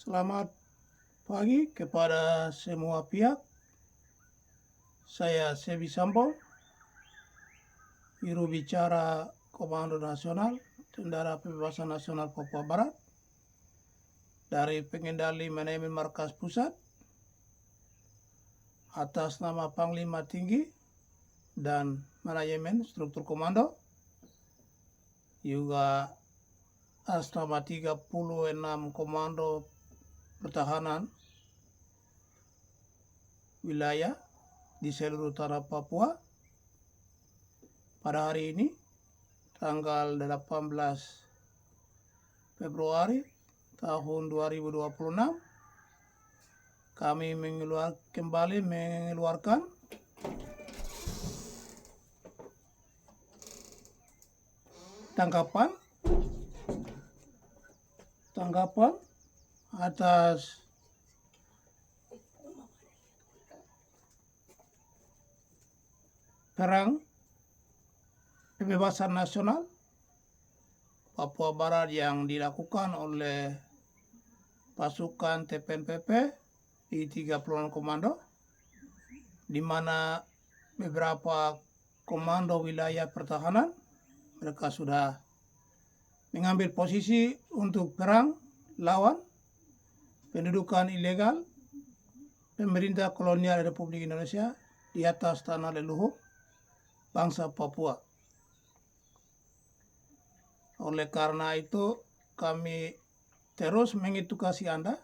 Selamat pagi kepada semua pihak. Saya Sebi Sambo, juru bicara Komando Nasional Tentara Pembebasan Nasional Papua Barat dari Pengendali Manajemen Markas Pusat atas nama Panglima Tinggi dan Manajemen Struktur Komando, juga atas nama 36 Komando Pertahanan wilayah di seluruh tanah Papua. Pada hari ini, tanggal 18 Februari tahun 2026, kami kembali mengeluarkan tanggapan atas Perang Pembebasan Nasional Papua Barat yang dilakukan oleh pasukan TPNPP di 36 komando, di mana beberapa komando wilayah pertahanan mereka sudah mengambil posisi untuk perang lawan pendudukan ilegal pemerintah kolonial Republik Indonesia di atas tanah leluhur bangsa Papua. Oleh karena itu, kami terus mengedukasi Anda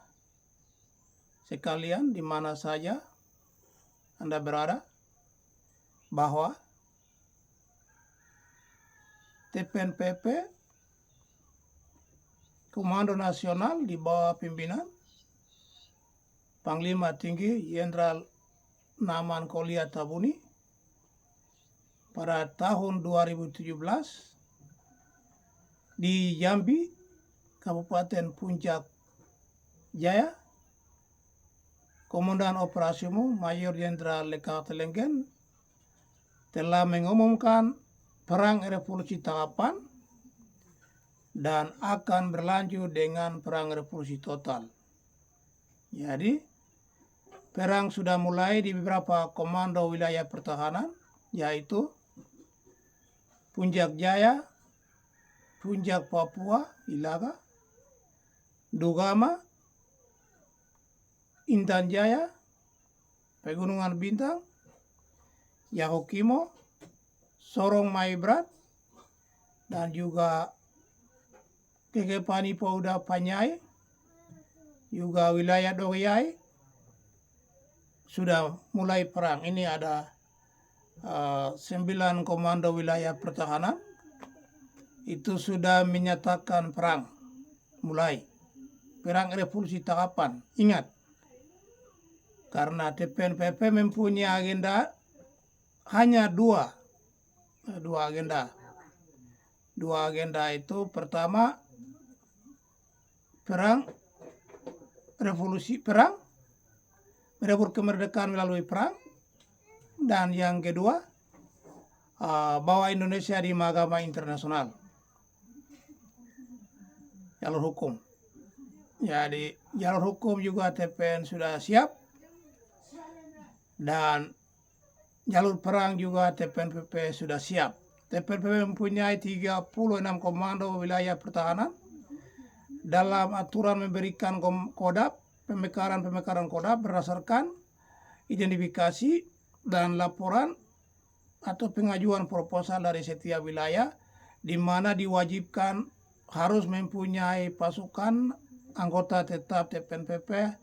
sekalian di mana saja Anda berada, bahwa TPNPP Komando Nasional di bawah pimpinan Panglima Tinggi Jenderal Naman Kolia Tabuni pada tahun 2017 di Jambi, Kabupaten Puncak Jaya, Komandan Operasi Umum Mayor Jenderal Lekate Lenggen telah mengumumkan Perang Revolusi Tahapan dan akan berlanjut dengan Perang Revolusi Total. Jadi, perang sudah mulai di beberapa komando wilayah pertahanan, yaitu Puncak Jaya, Puncak Papua, Ilaga, Dugama, Intan Jaya, Pegunungan Bintang, Yahukimo, Sorong Maibrat, dan juga Kekepani Pauda Panyai, juga wilayah Dogyai sudah mulai perang. Ini ada 9 komando wilayah pertahanan itu sudah menyatakan perang, mulai Perang Revolusi Tahapan. Ingat, karena TPNPP mempunyai agenda hanya dua agenda. Dua agenda itu, pertama merebut kemerdekaan melalui perang, dan yang kedua bawa Indonesia di mahkamah internasional, jalur hukum. Jadi jalur hukum juga TPN sudah siap, dan jalur perang juga TPNPP sudah siap. TPNPP mempunyai 36 komando wilayah pertahanan dalam aturan memberikan kodab, pemekaran kodab berdasarkan identifikasi dan laporan atau pengajuan proposal dari setiap wilayah, di mana diwajibkan harus mempunyai pasukan anggota tetap TPNPP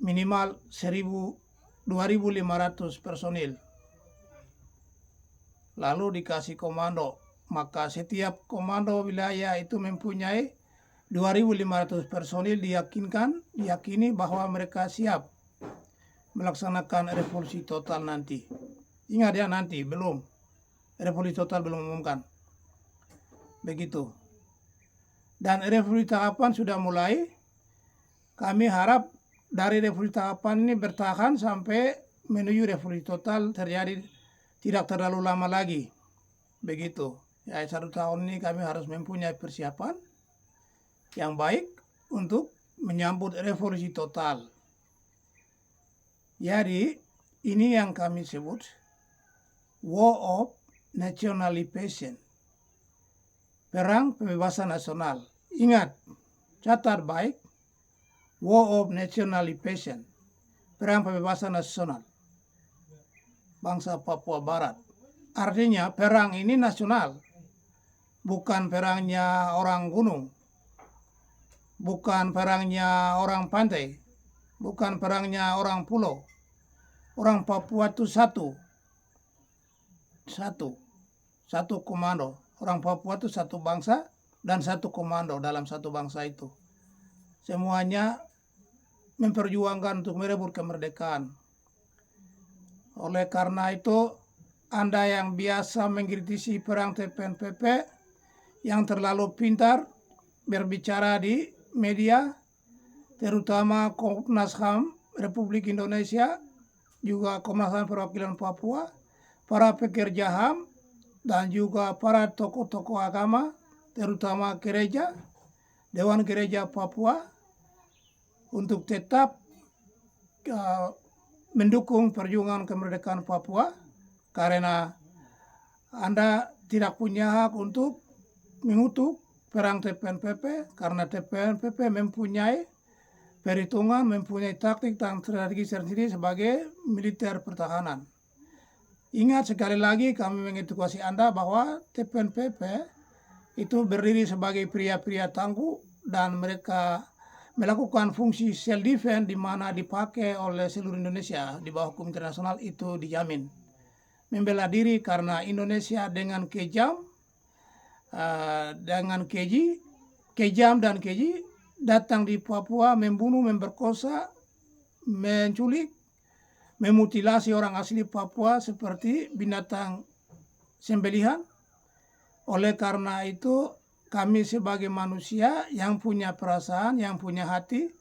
minimal 2.500 personil. Lalu dikasih komando, maka setiap komando wilayah itu mempunyai 2.500 personil, diyakini bahwa mereka siap melaksanakan revolusi total nanti. Ingat ya, nanti belum. Revolusi total belum umumkan. Begitu. Dan revolusi tahapan sudah mulai. Kami harap dari revolusi tahapan ini bertahan sampai menuju revolusi total terjadi tidak terlalu lama lagi. Begitu. Ya, 1 tahun ini kami harus mempunyai persiapan yang baik untuk menyambut revolusi total. Jadi ini yang kami sebut War of Nationalization, perang pembebasan nasional. Ingat, catat baik, War of Nationalization, perang pembebasan nasional bangsa Papua Barat. Artinya perang ini nasional, bukan perangnya orang gunung, bukan perangnya orang pantai, bukan perangnya orang pulau. Orang Papua itu satu komando. Orang Papua itu satu bangsa dan satu komando dalam satu bangsa itu. Semuanya memperjuangkan untuk merebut kemerdekaan. Oleh karena itu, Anda yang biasa mengkritisi perang TPNPP, yang terlalu pintar berbicara di media, terutama Komnas HAM Republik Indonesia, juga Komnas HAM Perwakilan Papua, para pekerja HAM, dan juga para tokoh-tokoh agama, terutama gereja, Dewan Gereja Papua, untuk tetap mendukung perjuangan kemerdekaan Papua, karena Anda tidak punya hak untuk mengutuk perang TPNPP, karena TPNPP mempunyai perhitungan, mempunyai taktik dan strategi sendiri sebagai militer pertahanan. Ingat sekali lagi kami mengedukasi Anda bahwa TPNPP itu berdiri sebagai pria-pria tangguh dan mereka melakukan fungsi self-defense di mana dipakai oleh seluruh Indonesia di bawah hukum internasional itu dijamin. Membela diri karena Indonesia dengan kejam dan keji datang di Papua membunuh, memperkosa, menculik, memutilasi orang asli Papua seperti binatang sembelihan. Oleh karena itu, kami sebagai manusia yang punya perasaan, yang punya hati,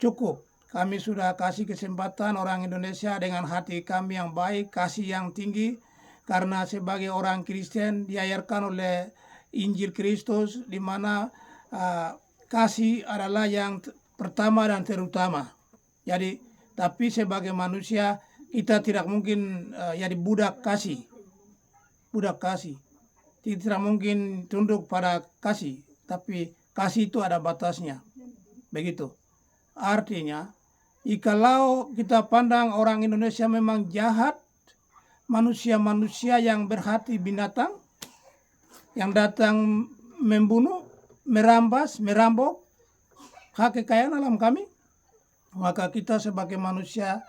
cukup. Kami sudah kasih kesempatan orang Indonesia dengan hati kami yang baik, kasih yang tinggi, karena sebagai orang Kristen diajarkan oleh Injil Kristus, di mana kasih adalah yang pertama dan terutama. Jadi, tapi sebagai manusia kita tidak mungkin jadi budak kasih. Tidak mungkin tunduk pada kasih, tapi kasih itu ada batasnya. Begitu. Artinya, jikalau kita pandang orang Indonesia memang jahat, manusia-manusia yang berhati binatang, yang datang membunuh, merampas, merampok hak kekayaan alam kami, maka kita sebagai manusia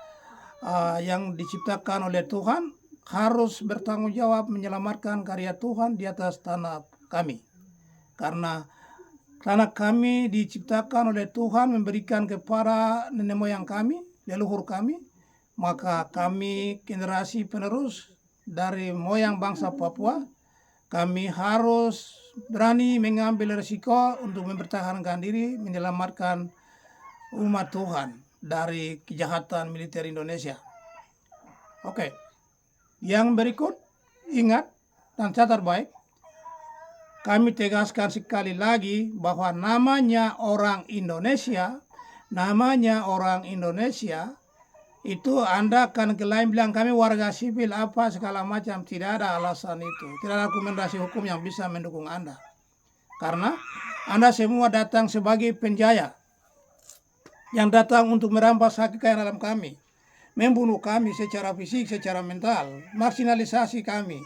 yang diciptakan oleh Tuhan harus bertanggung jawab menyelamatkan karya Tuhan di atas tanah kami. Karena tanah kami diciptakan oleh Tuhan, memberikan kepada nenek moyang kami, leluhur kami, maka kami generasi penerus dari moyang bangsa Papua, kami harus berani mengambil risiko untuk mempertahankan diri, menyelamatkan umat Tuhan dari kejahatan militer Indonesia. Oke. Yang berikut, ingat dan catat baik, kami tegaskan sekali lagi bahwa namanya orang Indonesia itu Anda akan klaim bilang kami warga sipil apa segala macam, tidak ada alasan itu. Tidak ada rekomendasi hukum yang bisa mendukung Anda. Karena Anda semua datang sebagai penjaya yang datang untuk merampas hak kekayaan alam kami, membunuh kami secara fisik, secara mental, marginalisasi kami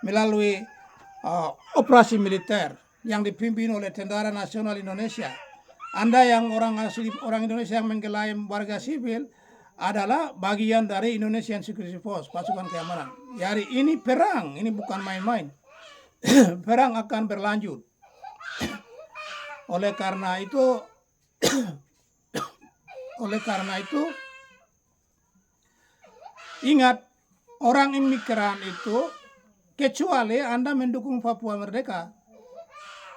melalui operasi militer yang dipimpin oleh Tentara Nasional Indonesia. Anda yang orang Indonesia yang mengklaim warga sipil adalah bagian dari Indonesian Security Force, pasukan keamanan. Jadi ini perang, ini bukan main-main. Perang akan berlanjut. Oleh karena itu, ingat, orang imigran itu, kecuali Anda mendukung Papua Merdeka,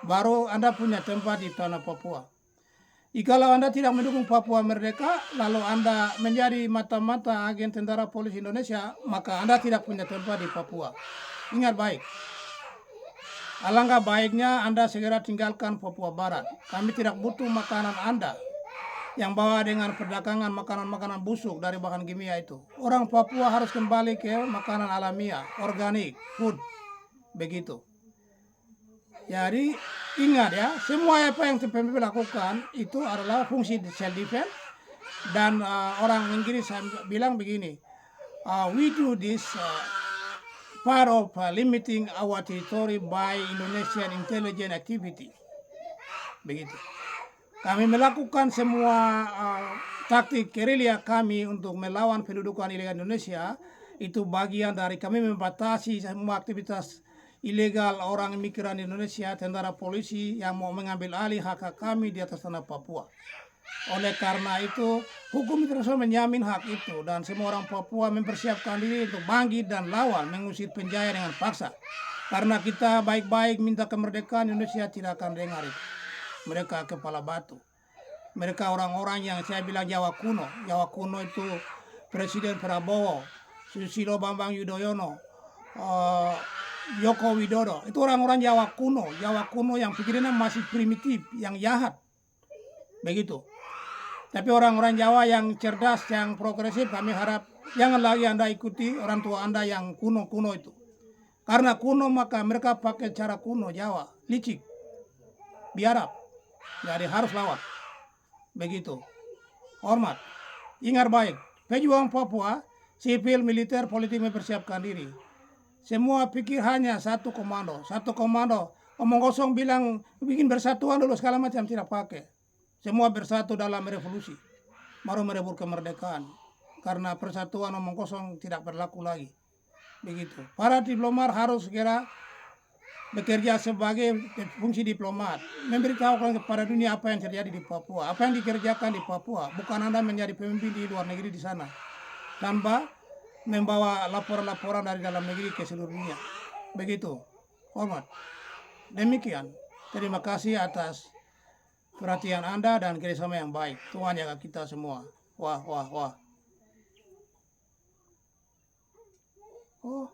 baru Anda punya tempat di tanah Papua. Jikalau Anda tidak mendukung Papua Merdeka, lalu Anda menjadi mata-mata agen tentara polisi Indonesia, maka Anda tidak punya tempat di Papua. Ingat baik. Alangkah baiknya Anda segera tinggalkan Papua Barat. Kami tidak butuh makanan Anda yang bawa dengan perdagangan makanan-makanan busuk dari bahan kimia itu. Orang Papua harus kembali ke makanan alamiah, organik, food, begitu. Jadi ingat ya, semua apa yang TPP lakukan itu adalah fungsi self defense. Dan orang Inggris bilang begini, we do this part of limiting our territory by Indonesian intelligence activity. Begitu. Kami melakukan semua taktik gerilya kami untuk melawan pendudukan ilegal Indonesia. Itu bagian dari kami membatasi semua aktivitas ilegal orang migran Indonesia, tentara polisi yang mau mengambil alih hak kami di atas tanah Papua. Oleh karena itu, hukum internasional menjamin hak itu dan semua orang Papua mempersiapkan diri untuk bangkit dan lawan mengusir penjajah dengan paksa. Karena kita baik-baik minta kemerdekaan, Indonesia tidak akan dengar itu. Mereka kepala batu. Mereka orang-orang yang saya bilang Jawa kuno. Jawa kuno itu Presiden Prabowo, Susilo Bambang Yudhoyono, Joko Widodo. Itu orang-orang Jawa kuno yang pikirannya masih primitif, yang jahat. Begitu. Tapi orang-orang Jawa yang cerdas, yang progresif, kami harap jangan lagi Anda ikuti orang tua Anda yang kuno-kuno itu. Karena kuno maka mereka pakai cara kuno Jawa, licik, biarab. Jadi harus lawan. Begitu. Hormat. Ingat baik, pejuang Papua, sipil, militer, politik mempersiapkan diri. Semua pikir hanya satu komando. Omong kosong bilang bikin bersatuan dulu segala macam, tidak pakai. Semua bersatu dalam revolusi. Baru merebut kemerdekaan. Karena persatuan omong kosong tidak berlaku lagi. Begitu. Para diplomat harus segera bekerja sebagai fungsi diplomat. Memberitahukan kepada dunia apa yang terjadi di Papua. Apa yang dikerjakan di Papua. Bukan Anda menjadi pemimpin di luar negeri di sana. Tanpa membawa laporan-laporan dari dalam negeri ke seluruh dunia. Begitu. Hormat. Demikian. Terima kasih atas perhatian Anda dan kerjasama yang baik. Tuhan jaga kita semua. Wah. Oh.